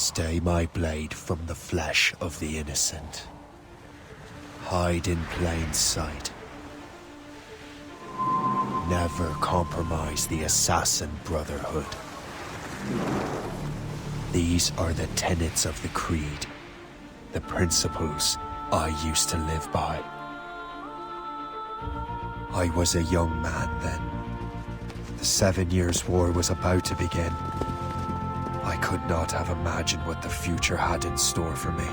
Stay my blade from the flesh of the innocent. Hide in plain sight. Never compromise the Assassin Brotherhood. These are the tenets of the Creed, the principles I used to live by. I was a young man then. The 7 Years' War was about to begin. I could not have imagined what the future had in store for me,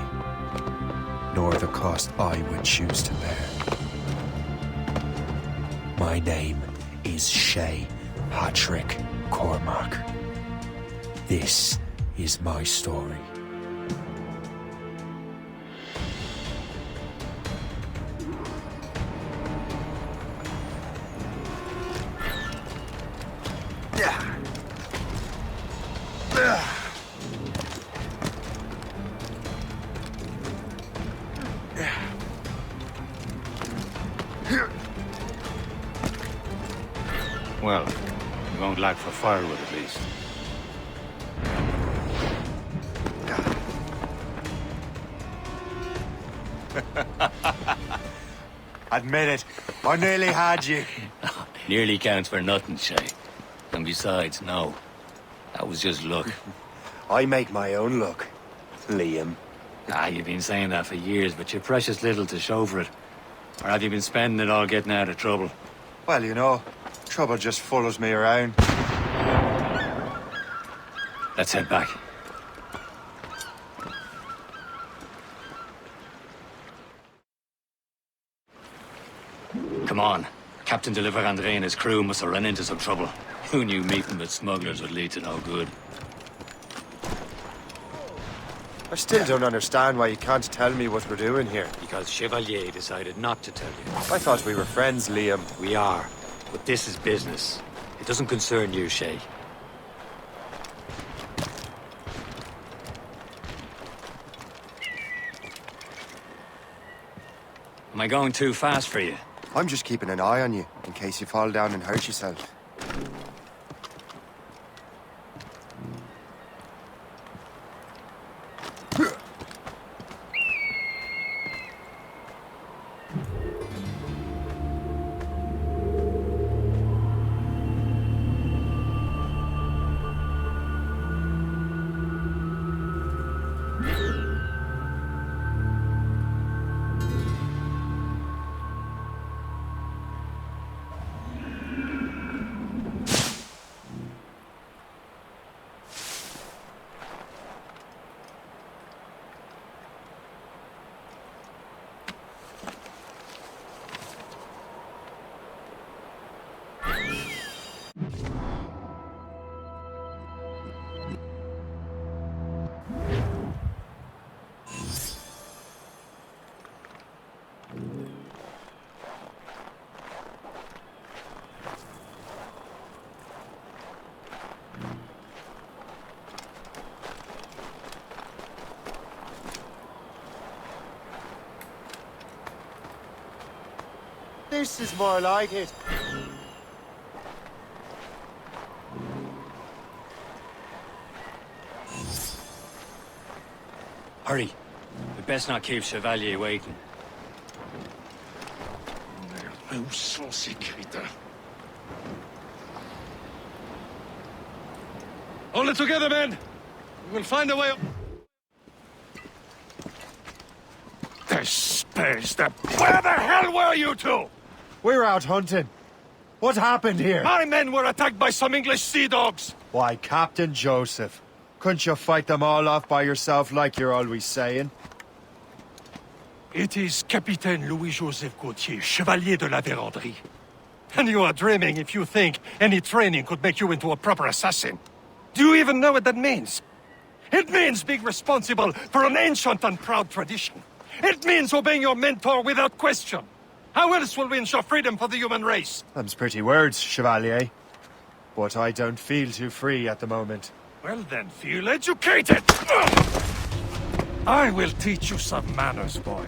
nor the cost I would choose to bear. My name is Shay Patrick Cormac. This is my story. Well, you won't lack for firewood at least. Admit it, I nearly had you. Nearly counts for nothing, Shay. And besides, no. That was just luck. I make my own luck, Liam. You've been saying that for years, but you're precious little to show for it. Or have you been spending it all getting out of trouble? Well, you know, trouble just follows me around. Let's head back. Come on. Captain de Andre and his crew must have run into some trouble. Who knew meeting with smugglers would lead to no good? I still don't understand why you can't tell me what we're doing here. Because Chevalier decided not to tell you. I thought we were friends, Liam. We are, but this is business. It doesn't concern you, Shay. Am I going too fast for you? I'm just keeping an eye on you, in case you fall down and hurt yourself. This is more like it. Hurry. We'd best not keep Chevalier waiting. Où sont ces crétins? Hold it together, men! We'll find a way... Despise them! Where the hell were you two? We're out hunting. What happened here? My men were attacked by some English sea dogs! Why, Captain Joseph. Couldn't you fight them all off by yourself like you're always saying? It is Capitaine Louis-Joseph Gauthier, Chevalier de la Vérendrye. And you are dreaming if you think any training could make you into a proper assassin. Do you even know what that means? It means being responsible for an ancient and proud tradition. It means obeying your mentor without question. How else will we ensure freedom for the human race? Them's pretty words, Chevalier. But I don't feel too free at the moment. Well then, feel educated! I will teach you some manners, boy.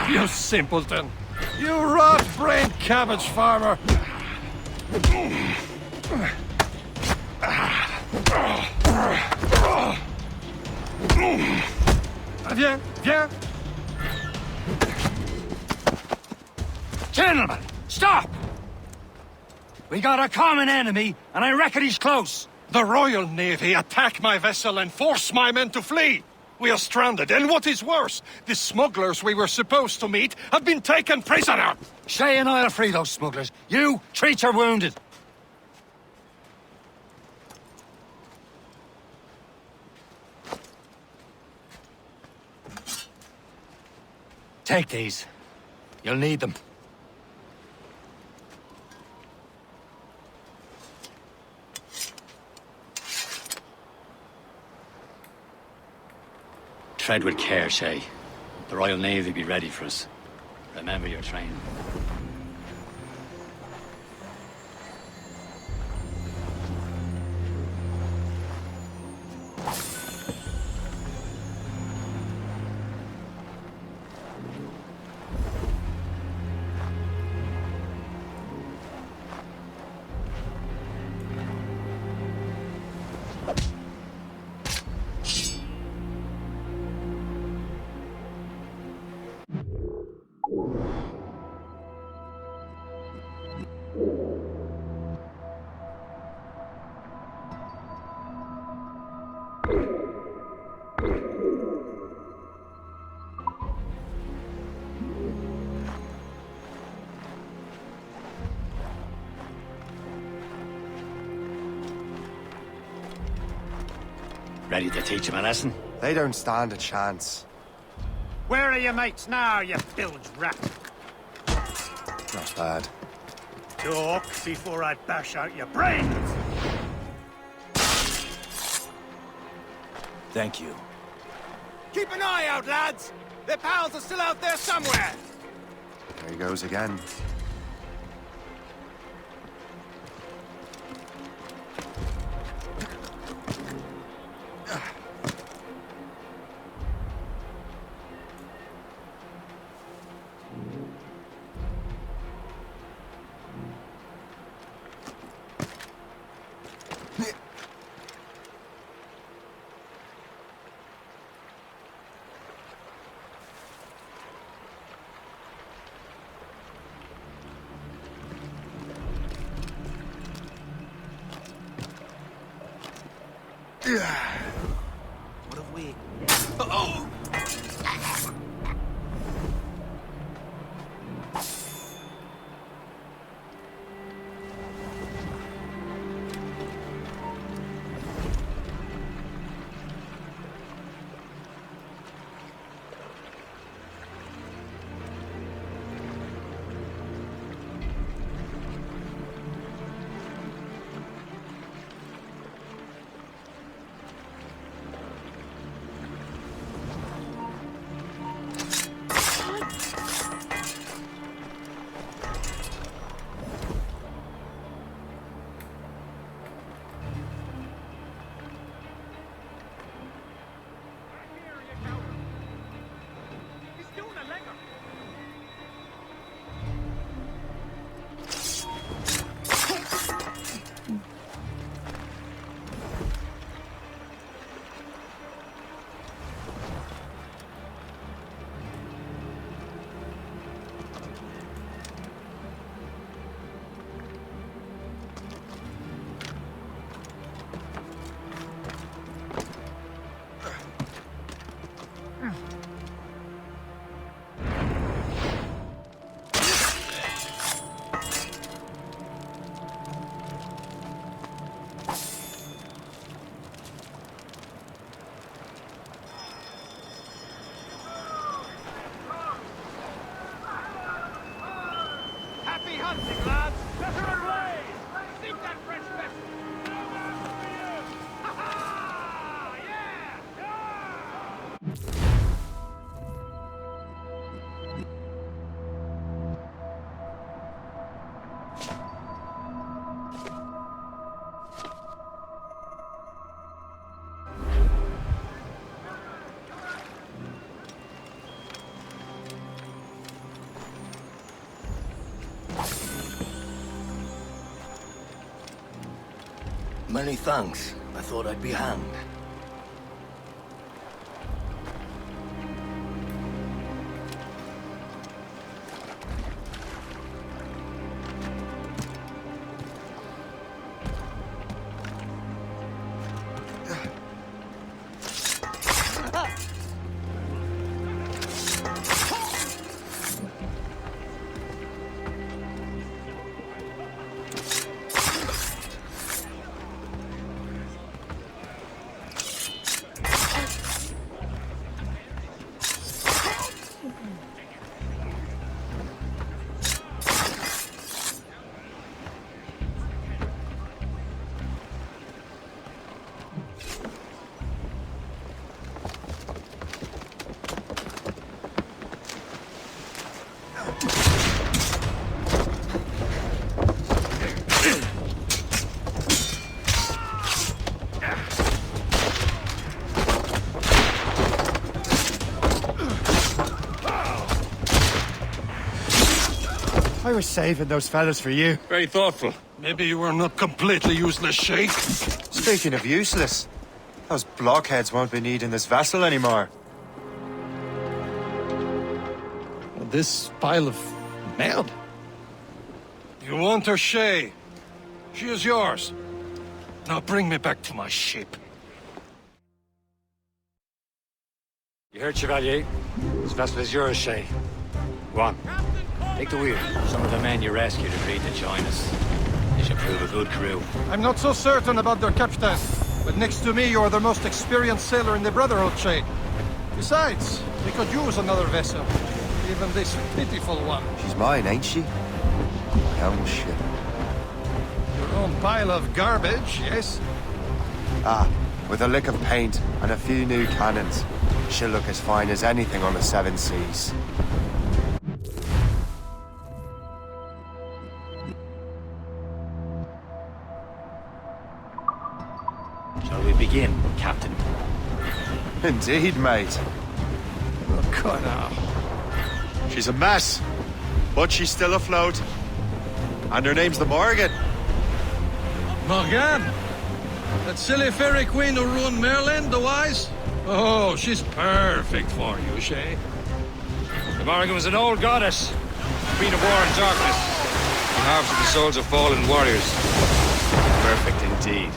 You simpleton. You rat-brained cabbage farmer! Viens, viens! Gentlemen, stop! We got a common enemy, and I reckon he's close. The Royal Navy attack my vessel and force my men to flee! We are stranded, and what is worse, the smugglers we were supposed to meet have been taken prisoner! Shay and I'll free those smugglers. You, treat your wounded. Take these. You'll need them. Tread with care, Shay. The Royal Navy be ready for us. Remember your training. Ready to teach him a lesson? They don't stand a chance. Where are your mates now, you bilge rat? Not bad. Talk before I bash out your brains! Thank you. Keep an eye out, lads! Their pals are still out there somewhere! There he goes again. What have we... Many thanks. I thought I'd be hanged. I was saving those fellas for you. Very thoughtful. Maybe you were not completely useless, Shay. Speaking of useless, those blockheads won't be needing this vessel anymore. This pile of mud? You want her, Shay? She is yours. Now bring me back to my ship. You heard, Chevalier? This vessel is yours, Shay. Go on. Take the wheel. Some of the men you rescued agreed to join us. They should prove a good crew. I'm not so certain about their captain, but next to me, you're the most experienced sailor in the Brotherhood, Shay. Besides, we could use another vessel. Even this pitiful one. She's mine, ain't she? My own ship. Your own pile of garbage, yes? Ah, with a lick of paint and a few new cannons, she'll look as fine as anything on the Seven Seas. Shall we begin, Captain? Indeed, mate. Oh, God, now. She's a mess, but she's still afloat. And her name's the Morgan. Morgan? That silly fairy queen who ruined Merlin, the wise? Oh, she's perfect for you, Shay. The Morrigan was an old goddess, queen of war and darkness, and harvested the souls of fallen warriors. Perfect indeed.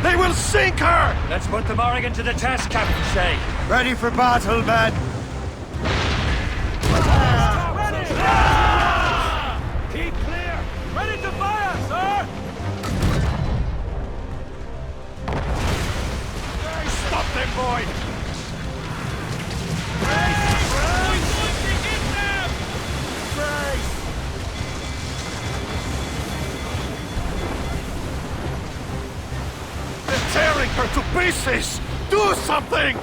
They will sink her! Let's put the Morrigan to the test, Captain Shay. Ready for battle, men! Keep clear! Ready to fire, sir! Stop them, boy! Tearing her to pieces! Do something!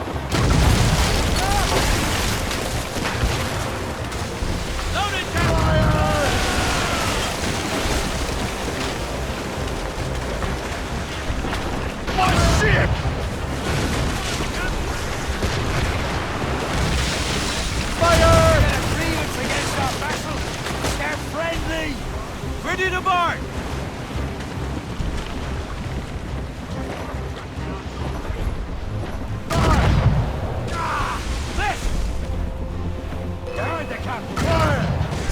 Loaded, fire! My ship! Fire! Get a grievance against our vessel! They're friendly! Ready to board!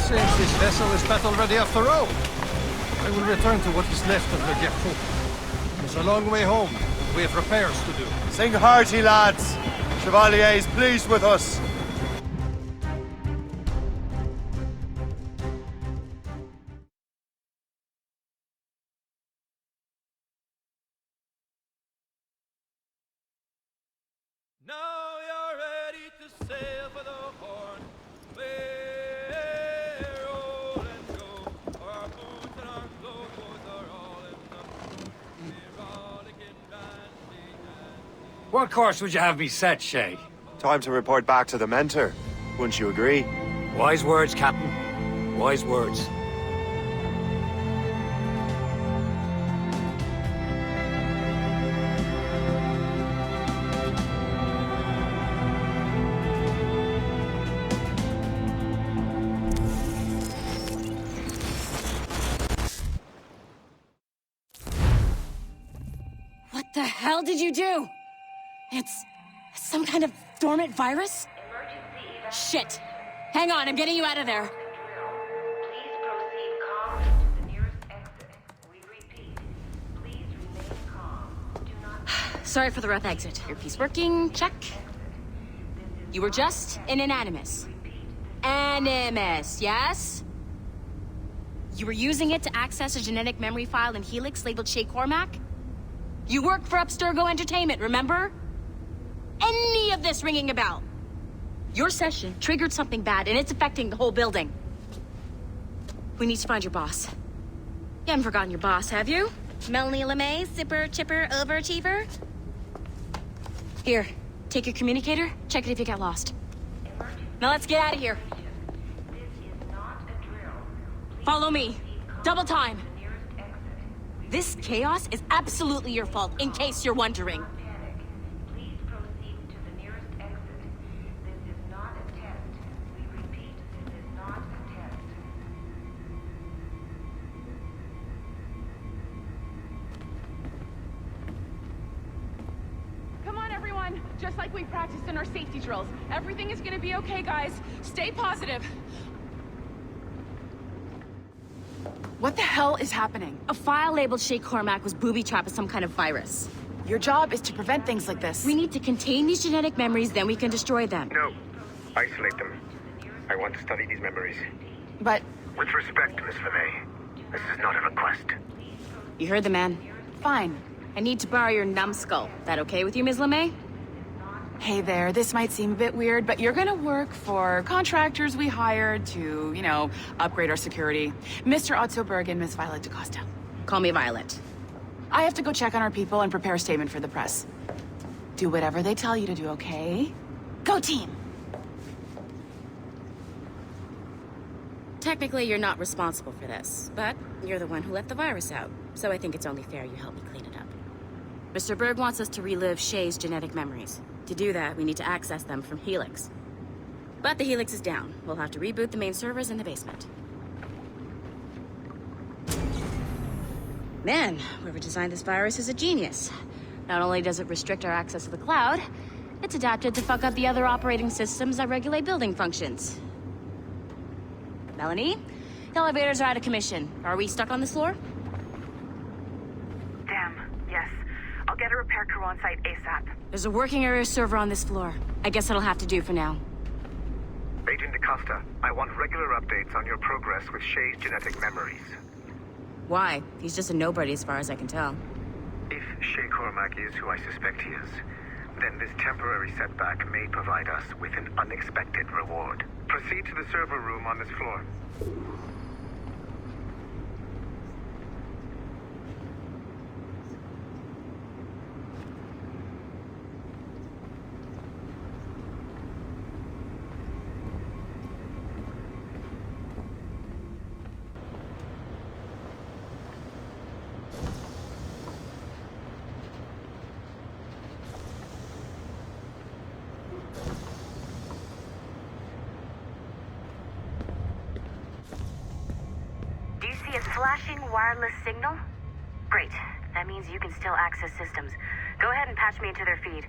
Seems this vessel is battle ready after all. I will return to what is left of the Gertrude. It's a long way home. We have repairs to do. Sing hearty, lads! Chevalier is pleased with us. Now you're ready to sail for the Horn. We're old and go. Our boots and our clothes are all in the We're rollicking, dancing, dancing. What course would you have me set, Shay? Time to report back to the mentor. Wouldn't you agree? Wise words, Captain. Wise words. What the hell did you do? It's some kind of dormant virus? Shit. Hang on, I'm getting you out of there. Please proceed calmly to the nearest exit. We repeat, please remain calm. Do not... Sorry for the rough exit. Earpiece working, check. You were just an Animus. Animus, yes? You were using it to access a genetic memory file in Helix labeled Shay Cormac? You work for Abstergo Entertainment, remember? Any of this ringing a bell? Your session triggered something bad, and it's affecting the whole building. We need to find your boss. You haven't forgotten your boss, have you? Melanie LeMay, zipper, chipper, overachiever? Here, take your communicator, check it if you got lost. Now let's get out of here. This is not a drill. Please Follow me. Double time. to the nearest exit. This chaos is absolutely your fault, in case you're wondering. Panic. Please proceed to the nearest exit. This is not a test. We repeat, this is not a test. Come on, everyone. Just like we practiced in our safety drills. Everything is gonna be okay, guys. Stay positive. What the hell is happening? A file labeled Shay Cormac was booby-trapped with some kind of virus. Your job is to prevent things like this. We need to contain these genetic memories, then we can destroy them. No. Isolate them. I want to study these memories. But With respect, Miss LeMay, this is not a request. You heard the man. fine. I need to borrow your numbskull. That okay with you, Ms. LeMay? Hey there, this might seem a bit weird, but you're gonna work for contractors we hired to, upgrade our security. Mr. Otto Berg and Miss Violet DaCosta. Call me Violet. I have to go check on our people and prepare a statement for the press. Do whatever they tell you to do, okay? Go team! Technically, you're not responsible for this, but you're the one who let the virus out, so I think it's only fair you help me clean it up. Mr. Berg wants us to relive Shay's genetic memories. To do that, we need to access them from Helix. But the Helix is down. We'll have to reboot the main servers in the basement. Man, whoever designed this virus is a genius. Not only does it restrict our access to the cloud, it's adapted to fuck up the other operating systems that regulate building functions. Melanie? The elevators are out of commission. Are we stuck on this floor? Damn, yes. I'll get a repair crew on site ASAP. There's a working area server on this floor. I guess that'll have to do for now. Agent DaCosta, I want regular updates on your progress with Shay's genetic memories. Why? He's just a nobody as far as I can tell. If Shay Cormac is who I suspect he is, then this temporary setback may provide us with an unexpected reward. Proceed to the server room on this floor. See a flashing wireless signal? Great. That means you can still access systems. Go ahead and patch me into their feed.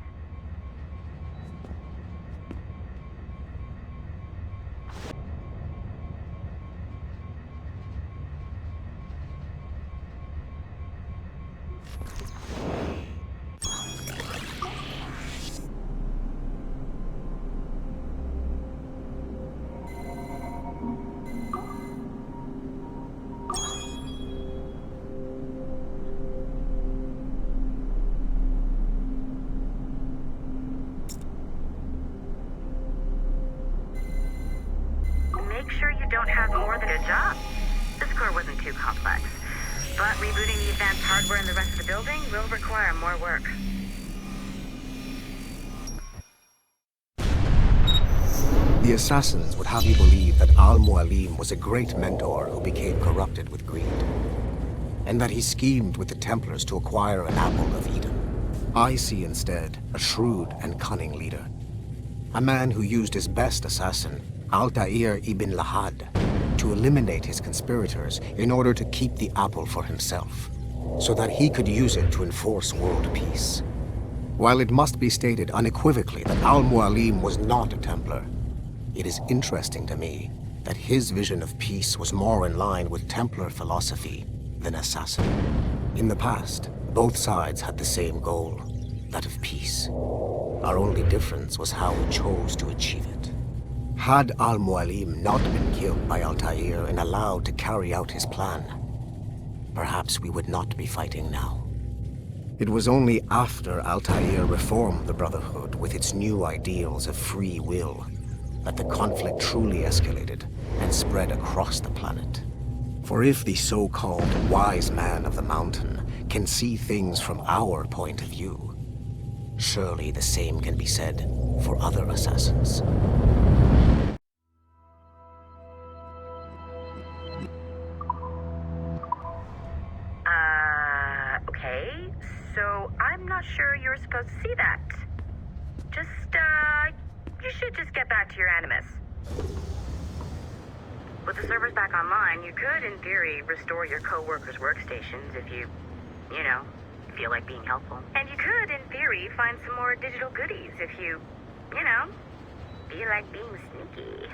Make sure you don't have more than a job. This core wasn't too complex, but rebooting the advanced hardware in the rest of the building will require more work. The assassins would have you believe that Al-Mualim was a great mentor who became corrupted with greed, and that he schemed with the Templars to acquire an apple of Eden. I see instead a shrewd and cunning leader, a man who used his best assassin, Altair ibn Lahad, to eliminate his conspirators in order to keep the apple for himself, so that he could use it to enforce world peace. While it must be stated unequivocally that Al-Mualim was not a Templar, it is interesting to me that his vision of peace was more in line with Templar philosophy than assassin. In the past, both sides had the same goal, that of peace. Our only difference was how we chose to achieve it. Had Al-Mualim not been killed by Altair and allowed to carry out his plan, perhaps we would not be fighting now. It was only after Altair reformed the Brotherhood with its new ideals of free will that the conflict truly escalated and spread across the planet. For if the so-called wise man of the mountain can see things from our point of view, surely the same can be said for other assassins. Okay, so I'm not sure you're supposed to see that. You should just get back to your Animus. With the servers back online, you could, in theory, restore your co-workers' workstations if you feel like being helpful. And you could, in theory, find some more digital goodies if you feel like being sneaky.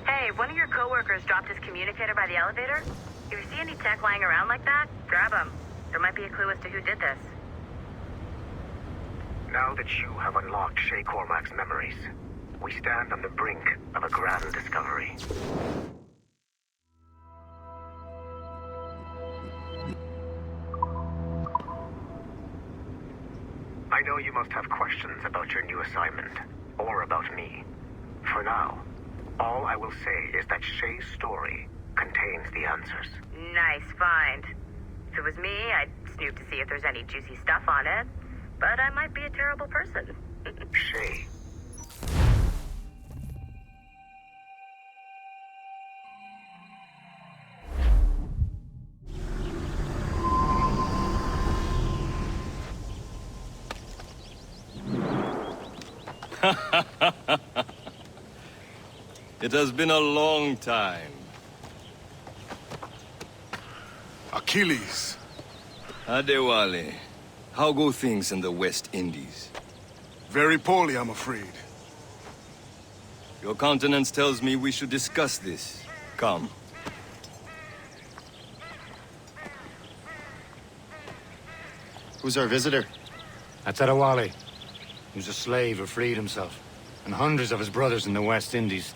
Hey, if one of your co-workers dropped his communicator by the elevator, if you see any tech lying around like that, grab them. There might be a clue as to who did this. Now that you have unlocked Shay Cormac's memories, we stand on the brink of a grand discovery. I know you must have questions about your new assignment, or about me. For now, all I will say is that Shay's story contains the answers. Nice find. If it was me, I'd snoop to see if there's any juicy stuff on it. But I might be a terrible person. Shay. It has been a long time. Achilles. Adewale, how go things in the West Indies? Very poorly, I'm afraid. Your countenance tells me we should discuss this. Come. Who's our visitor? That's Adewale. He was a slave who freed himself, and hundreds of his brothers in the West Indies.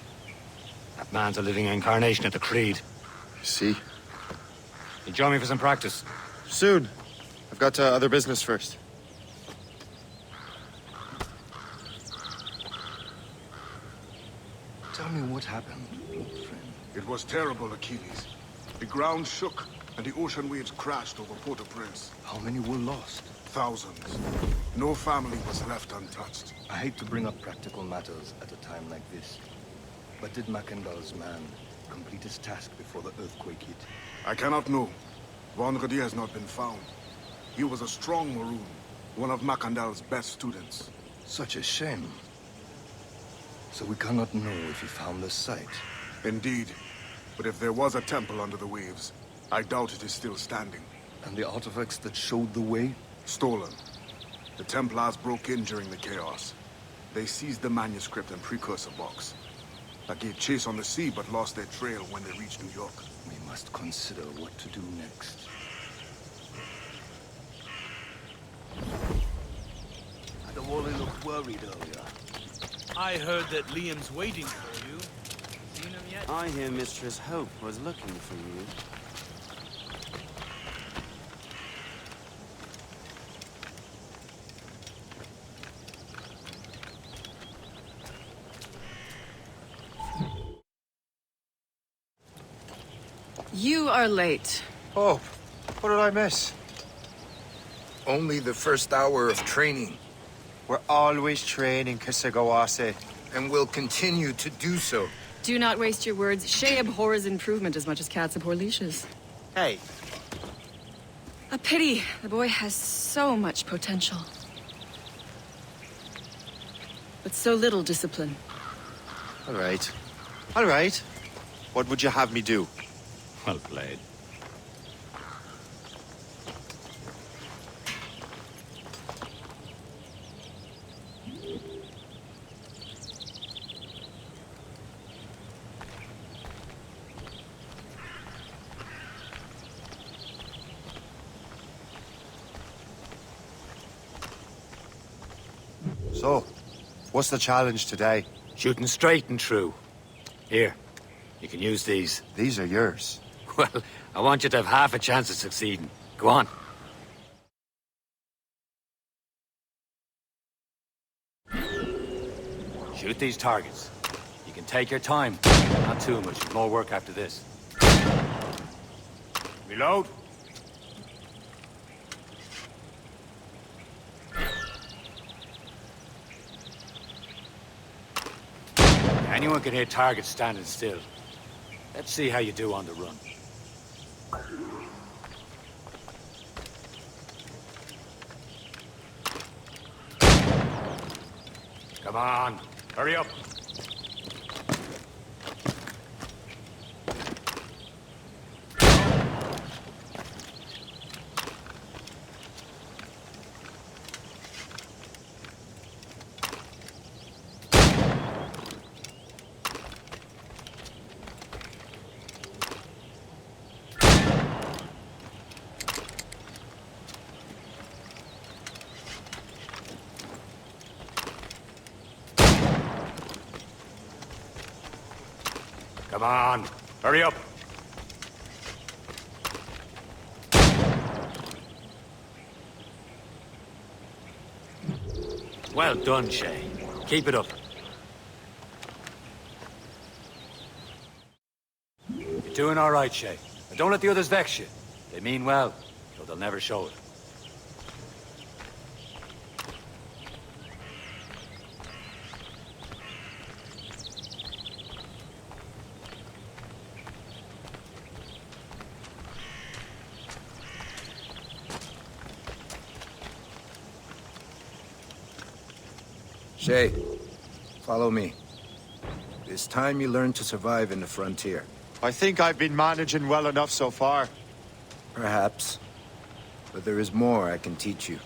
That man's a living incarnation of the Creed. See? You join me for some practice? Soon. I've got other business first. Tell me what happened, old friend. It was terrible, Achilles. The ground shook, and the ocean waves crashed over Port-au-Prince. How many were lost? Thousands. No family was left untouched. I hate to bring up practical matters at a time like this. But did Makandal's man complete his task before the earthquake hit? I cannot know. Vendredi has not been found. He was a strong Maroon, one of Makandal's best students. Such a shame. So we cannot know if he found the site. Indeed. But if there was a temple under the waves, I doubt it is still standing. And the artifacts that showed the way? Stolen. The Templars broke in during the chaos. They seized the manuscript and precursor box. That gave chase on the sea, but lost their trail when they reached New York. We must consider what to do next. Adewale looked worried earlier. I heard that Liam's waiting for you. Seen him yet? I hear Mistress Hope was looking for you. You are late. Oh, what did I miss? Only the first hour of training. We're always training, Kisagawase. And will continue to do so. Do not waste your words. Shay abhors improvement as much as cats abhor leashes. Hey. A pity. The boy has so much potential. But so little discipline. All right. All right. What would you have me do? Well played. So, what's the challenge today? Shooting straight and true. Here, you can use these. These are yours. Well, I want you to have half a chance of succeeding. Go on. Shoot these targets. You can take your time. Not too much. There's more work after this. Reload. Anyone can hit targets standing still. Let's see how you do on the run. Come on, hurry up. Come on, hurry up. Well done, Shay. Keep it up. You're doing all right, Shay. But don't let the others vex you. They mean well, though they'll never show it. Shay, follow me. It's time you learn to survive in the frontier. I think I've been managing well enough so far. Perhaps. But there is more I can teach you.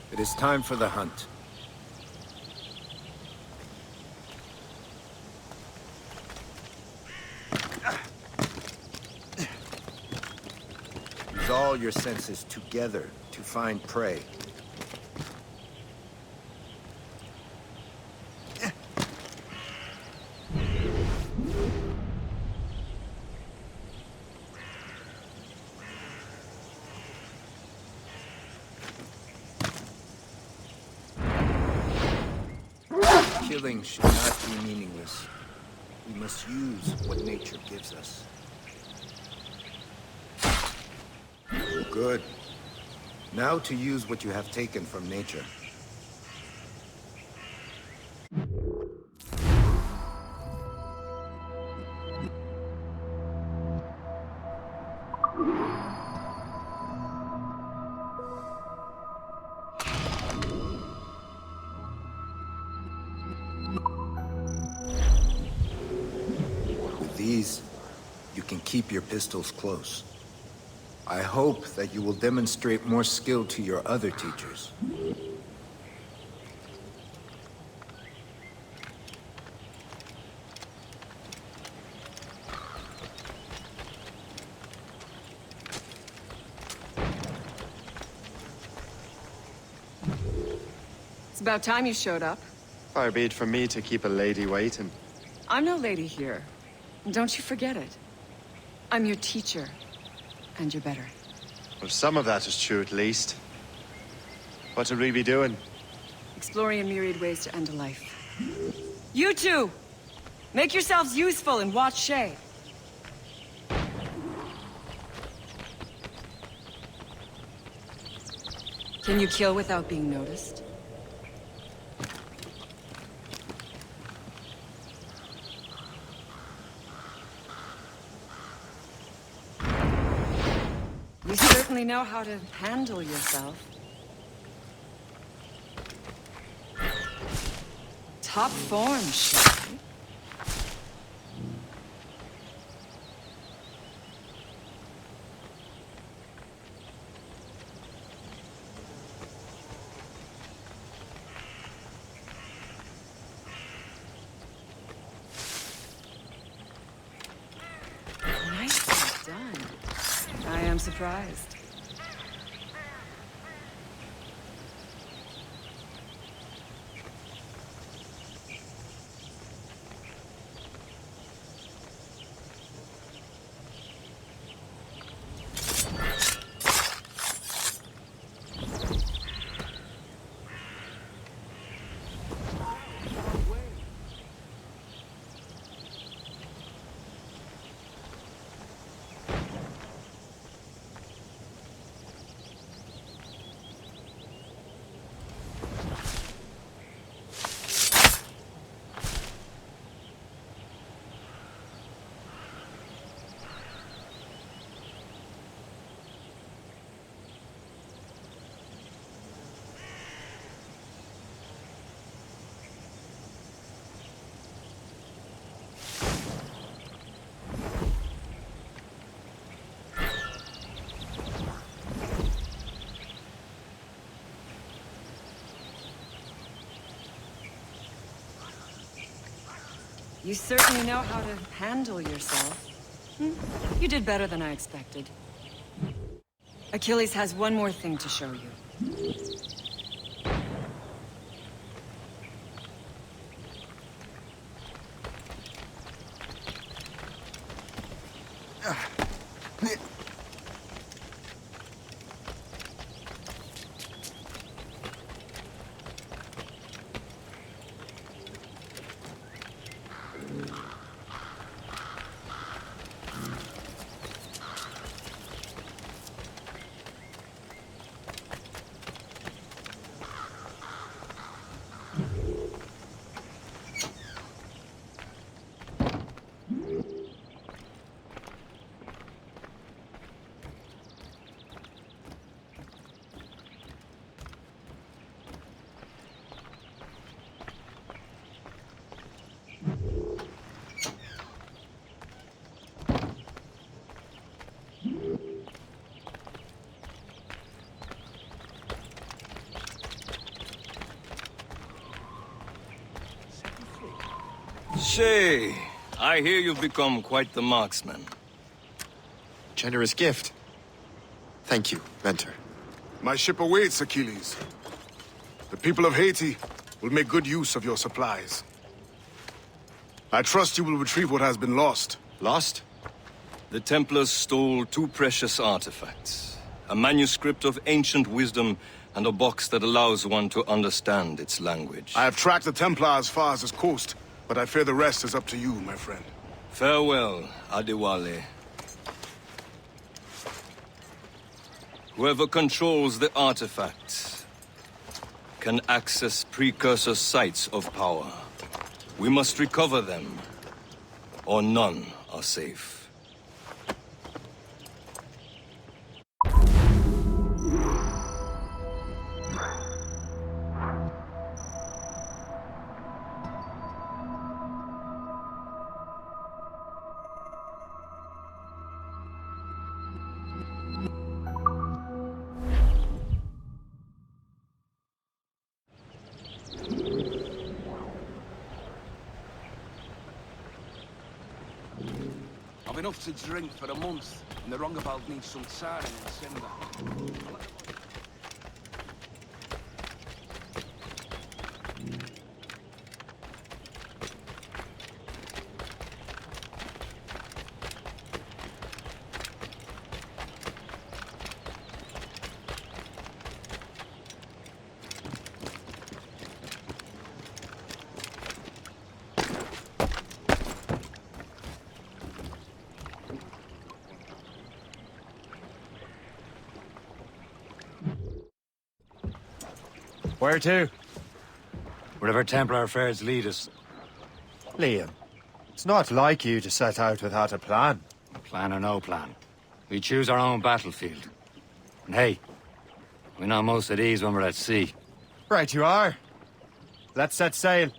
It is time for the hunt. Use all your senses together to find prey. Killing should not be meaningless. We must use what nature gives us. Good. Now to use what you have taken from nature. These, you can keep your pistols close. I hope that you will demonstrate more skill to your other teachers. About time you showed up. Far be it from me to keep a lady waiting. I'm no lady here. Don't you forget it. I'm your teacher. And you're better. Well, some of that is true at least. What would we be doing? Exploring a myriad ways to end a life. You two! Make yourselves useful and watch Shay. Can you kill without being noticed? You certainly know how to handle yourself. Top form, Shay. Nicely done. I am surprised. You certainly know how to handle yourself. You did better than I expected. Achilles has one more thing to show you. Shay, I hear you've become quite the marksman. Generous gift. Thank you, Mentor. My ship awaits, Achilles. The people of Haiti will make good use of your supplies. I trust you will retrieve what has been lost. Lost? The Templars stole two precious artifacts. A manuscript of ancient wisdom and a box that allows one to understand its language. I have tracked the Templar as far as this coast, but I fear the rest is up to you, my friend. Farewell, Adewale. Whoever controls the artifacts can access precursor sites of power. We must recover them, or none are safe. I've enough to drink for a month, and the Rongabald needs some sarin and cinder. Where to? Wherever Templar affairs lead us. Liam, it's not like you to set out without a plan. Plan or no plan. We choose our own battlefield. And hey, we know most at ease when we're at sea. Right you are. Let's set sail.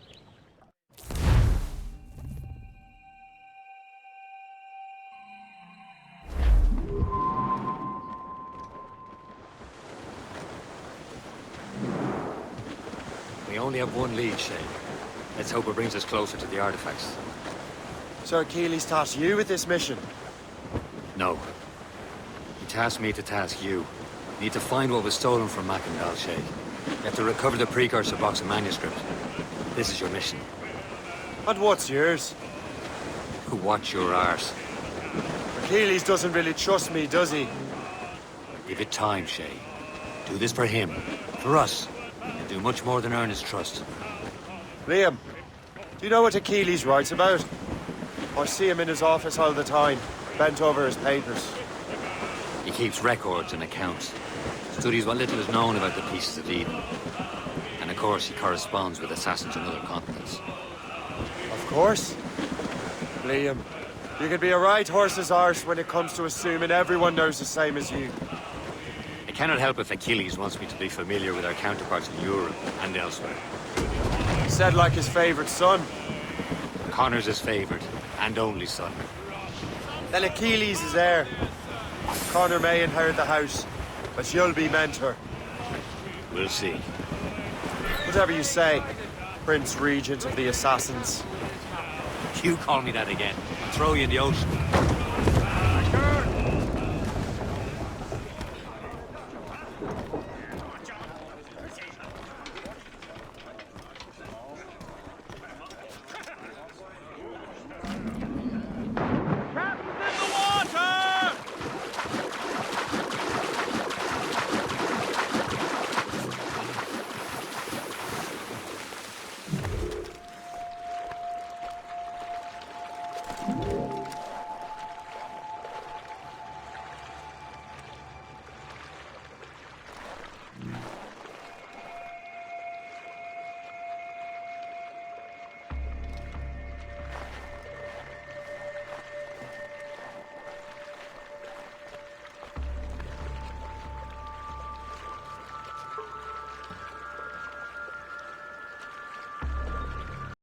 We only have one lead, Shay. Let's hope it brings us closer to the artifacts. So Achilles tasked you with this mission? No. He tasked me to task you. You need to find what was stolen from Mackendal, Shay. You have to recover the precursor box of manuscript. This is your mission. And what's yours? Watch your arse. Achilles doesn't really trust me, does he? Give it time, Shay. Do this for him. For us. You'll do much more than earn his trust. Liam, do you know what Achilles writes about? I see him in his office all the time, bent over his papers. He keeps records and accounts. Studies what little is known about the pieces of Eden. And of course, he corresponds with assassins on other continents. Of course. Liam, you could be a right horse's arse when it comes to assuming everyone knows the same as you. I cannot help if Achilles wants me to be familiar with our counterparts in Europe and elsewhere. Said like his favorite son. Connor's his favorite and only son. Then Achilles is heir. Connor may inherit the house, but you'll be mentor. We'll see. Whatever you say, Prince Regent of the Assassins. You call me that again, I'll throw you in the ocean.